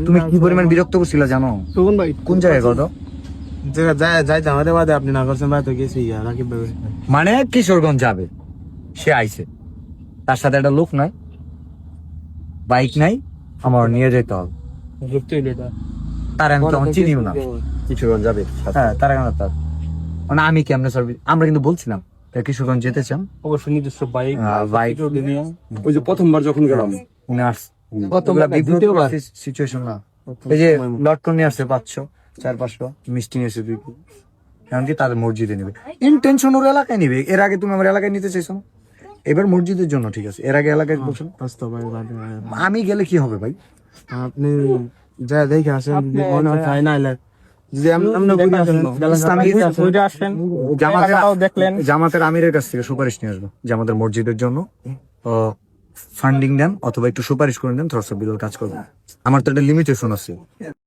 তুমি কি পরিমাণ বিরক্ত করছিল জানো? তখন ভাই কোন জায়গায় কত যাইতে আমাদের বাদে আপনি না করছেন ভাই তো গেছি রাকিব ভাই মানে কিশোরগঞ্জ যাবে, সে আইছে, তার সাথে একটা লোক নাই, বাইক নাই, আমার নিয়ে যেতে হবে। ঘুরতে হইলো এটা তার আমি তখন চিনিও না। কিশোরগঞ্জ যাবে হ্যাঁ, তার কেন তার মানে আমি কি আমরা সার্ভিস, আমরা কিন্তু বলছিলাম কিশোরগঞ্জ যেতে চান, অবশ্য নিজস্ব বাইক বাইক ওই যে প্রথমবার যখন গেলাম উনি আসছে। প্রথমবার না, দ্বিতীয়বার। সিচুয়েশন না, এই যে লটকন নিয়ে আসছে 500-400 মিষ্টি নিয়ে এসে 2 কেজি, এমনকি তাদের মসজিদে নিবে, ইন্টেনশন ওর এলাকায় নিবে। এর আগে তুমি আমার এলাকায় নিতে চাইছো না, এবার মসজিদের জন্য ঠিক আছে, এর আগে এলাকায় বলছো না। বাস্তবায়ন বাদে আমি গেলে কি হবে ভাই? আপনি যা দেখে আসেন মনে হয় তাই না এলে যদি আমরা জামাতের আমিরের কাছ থেকে সুপারিশ নিয়ে আসবো যে আমাদের মসজিদের জন্য ফান্ডিং দেন অথবা একটু সুপারিশ করে দেন, থরসব বিলের কাজ করবেন। আমার তো একটা লিমিটেশন আছে।